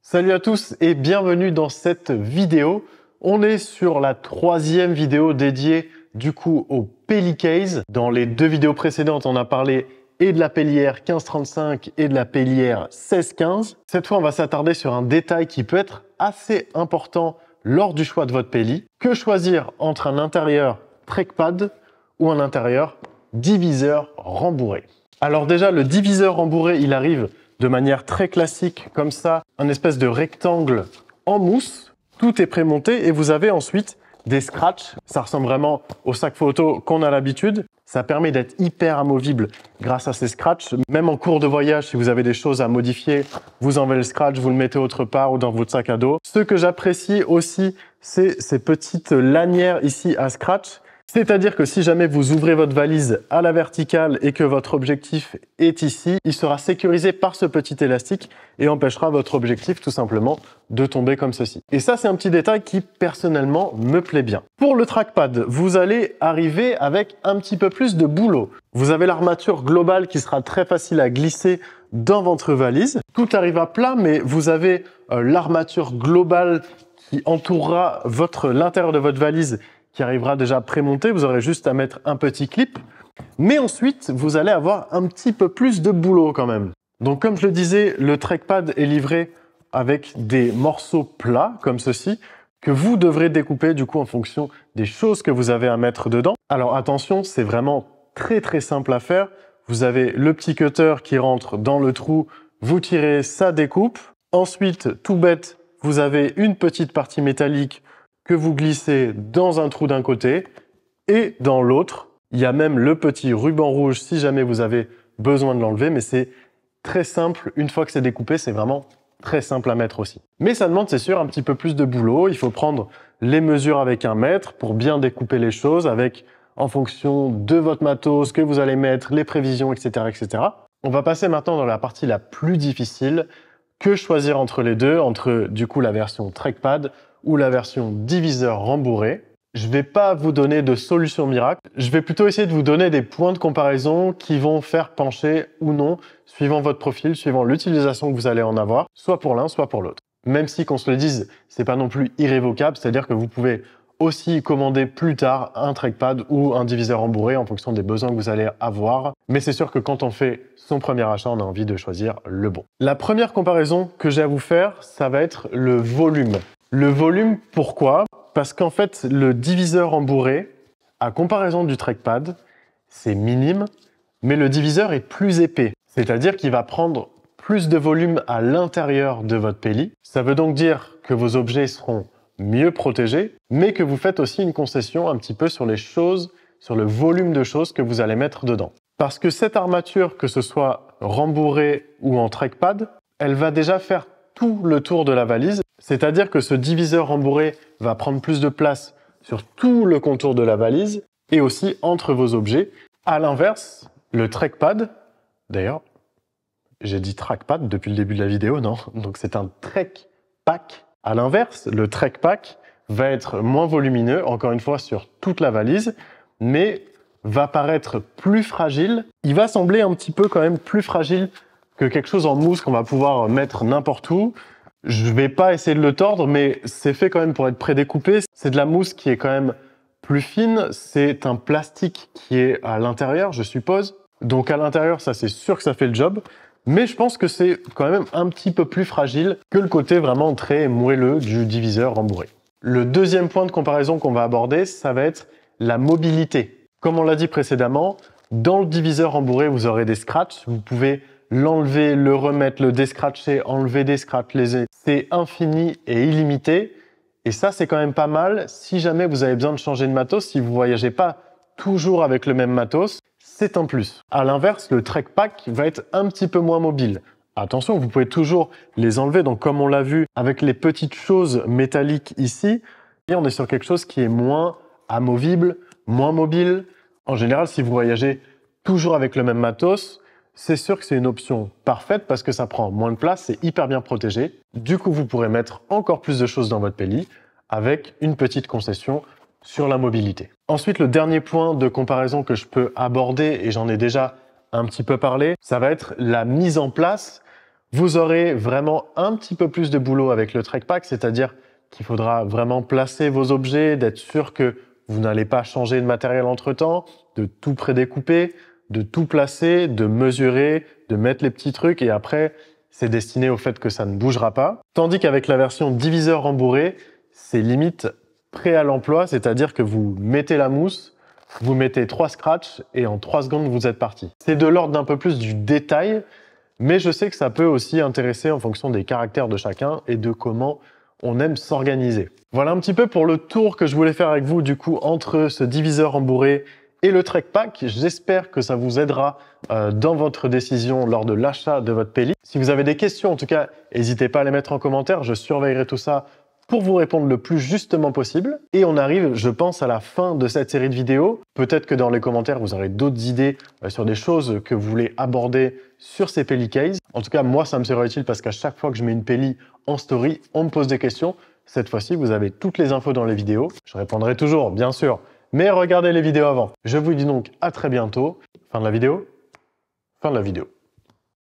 Salut à tous et bienvenue dans cette vidéo. On est sur la troisième vidéo dédiée du coup au Pellicase. Dans les deux vidéos précédentes, on a parlé et de la Pellière 1535 et de la Pellière 1615. Cette fois, on va s'attarder sur un détail qui peut être assez important lors du choix de votre Pelli. Que choisir entre un intérieur trackpad ou un intérieur diviseur rembourré? Alors déjà, le diviseur rembourré, il arrive de manière très classique, comme ça, un espèce de rectangle en mousse. Tout est prémonté et vous avez ensuite des scratchs. Ça ressemble vraiment au sac photo qu'on a l'habitude. Ça permet d'être hyper amovible grâce à ces scratchs. Même en cours de voyage, si vous avez des choses à modifier, vous enlevez le scratch, vous le mettez autre part ou dans votre sac à dos. Ce que j'apprécie aussi, c'est ces petites lanières ici à scratch. C'est-à-dire que si jamais vous ouvrez votre valise à la verticale et que votre objectif est ici, il sera sécurisé par ce petit élastique et empêchera votre objectif tout simplement de tomber comme ceci. Et ça, c'est un petit détail qui personnellement me plaît bien. Pour le trackpad, vous allez arriver avec un petit peu plus de boulot. Vous avez l'armature globale qui sera très facile à glisser dans votre valise. Tout arrive à plat, mais vous avez l'armature globale qui entourera l'intérieur de votre valise qui arrivera déjà prémonté. Vous aurez juste à mettre un petit clip. Mais ensuite, vous allez avoir un petit peu plus de boulot quand même. Donc, comme je le disais, le trackpad est livré avec des morceaux plats, comme ceci, que vous devrez découper du coup en fonction des choses que vous avez à mettre dedans. Alors attention, c'est vraiment très simple à faire. Vous avez le petit cutter qui rentre dans le trou, vous tirez, ça découpe. Ensuite, tout bête, vous avez une petite partie métallique que vous glissez dans un trou d'un côté et dans l'autre. Il y a même le petit ruban rouge si jamais vous avez besoin de l'enlever, mais c'est très simple. Une fois que c'est découpé, c'est vraiment très simple à mettre aussi. Mais ça demande, c'est sûr, un petit peu plus de boulot. Il faut prendre les mesures avec un mètre pour bien découper les choses en fonction de votre matos, que vous allez mettre, les prévisions, etc., etc. On va passer maintenant dans la partie la plus difficile. Que choisir entre les deux, entre du coup la version trackpad ou la version diviseur rembourré. Je ne vais pas vous donner de solution miracle. Je vais plutôt essayer de vous donner des points de comparaison qui vont faire pencher ou non, suivant votre profil, suivant l'utilisation que vous allez en avoir, soit pour l'un, soit pour l'autre. Même si, qu'on se le dise, c'est pas non plus irrévocable, c'est-à-dire que vous pouvez aussi commander plus tard un trackpad ou un diviseur rembourré en fonction des besoins que vous allez avoir. Mais c'est sûr que quand on fait son premier achat, on a envie de choisir le bon. La première comparaison que j'ai à vous faire, ça va être le volume. Le volume, pourquoi? Parce qu'en fait, le diviseur rembourré, à comparaison du trackpad, c'est minime, mais le diviseur est plus épais. C'est-à-dire qu'il va prendre plus de volume à l'intérieur de votre Pelli. Ça veut donc dire que vos objets seront mieux protégés, mais que vous faites aussi une concession un petit peu sur les choses, sur le volume de choses que vous allez mettre dedans. Parce que cette armature, que ce soit rembourrée ou en trackpad, elle va déjà faire tout le tour de la valise. C'est-à-dire que ce diviseur rembourré va prendre plus de place sur tout le contour de la valise et aussi entre vos objets. À l'inverse, le trackpad, d'ailleurs, j'ai dit trackpad depuis le début de la vidéo, non? Donc c'est un trackpack. À l'inverse, le trackpack va être moins volumineux, encore une fois, sur toute la valise, mais va paraître plus fragile. Il va sembler un petit peu quand même plus fragile que quelque chose en mousse qu'on va pouvoir mettre n'importe où. Je vais pas essayer de le tordre, mais c'est fait quand même pour être prédécoupé. C'est de la mousse qui est quand même plus fine. C'est un plastique qui est à l'intérieur, je suppose. Donc à l'intérieur, ça c'est sûr que ça fait le job. Mais je pense que c'est quand même un petit peu plus fragile que le côté vraiment très moelleux du diviseur rembourré. Le deuxième point de comparaison qu'on va aborder, ça va être la mobilité. Comme on l'a dit précédemment, dans le diviseur rembourré, vous aurez des scratchs. Vous pouvez l'enlever, le remettre, le descratcher, enlever des scratchs, c'est infini et illimité. Et ça, c'est quand même pas mal. Si jamais vous avez besoin de changer de matos, si vous voyagez pas toujours avec le même matos, c'est un plus. À l'inverse, le trackpack va être un petit peu moins mobile. Attention, vous pouvez toujours les enlever. Donc, comme on l'a vu avec les petites choses métalliques ici, et on est sur quelque chose qui est moins amovible, moins mobile. En général, si vous voyagez toujours avec le même matos, c'est sûr que c'est une option parfaite parce que ça prend moins de place, c'est hyper bien protégé. Du coup, vous pourrez mettre encore plus de choses dans votre Pelli avec une petite concession sur la mobilité. Ensuite, le dernier point de comparaison que je peux aborder, et j'en ai déjà un petit peu parlé, ça va être la mise en place Vous aurez vraiment un petit peu plus de boulot avec le trackpack, c'est-à-dire qu'il faudra vraiment placer vos objets, d'être sûr que vous n'allez pas changer de matériel entre-temps, de tout prédécouper, de tout placer, de mesurer, de mettre les petits trucs et après, c'est destiné au fait que ça ne bougera pas. Tandis qu'avec la version diviseur rembourré, c'est limite prêt à l'emploi, c'est-à-dire que vous mettez la mousse, vous mettez 3 scratchs et en 3 secondes, vous êtes parti. C'est de l'ordre d'un peu plus du détail, mais je sais que ça peut aussi intéresser en fonction des caractères de chacun et de comment on aime s'organiser. Voilà un petit peu pour le tour que je voulais faire avec vous du coup entre ce diviseur rembourré et le trackpack. J'espère que ça vous aidera dans votre décision lors de l'achat de votre Peli. Si vous avez des questions, en tout cas, n'hésitez pas à les mettre en commentaire. Je surveillerai tout ça pour vous répondre le plus justement possible. Et on arrive, je pense, à la fin de cette série de vidéos. Peut-être que dans les commentaires, vous aurez d'autres idées sur des choses que vous voulez aborder sur ces Peli Case. En tout cas, moi, ça me sera utile parce qu'à chaque fois que je mets une Peli en story, on me pose des questions. Cette fois-ci, vous avez toutes les infos dans les vidéos. Je répondrai toujours, bien sûr, mais regardez les vidéos avant. Je vous dis donc à très bientôt. Fin de la vidéo. Fin de la vidéo.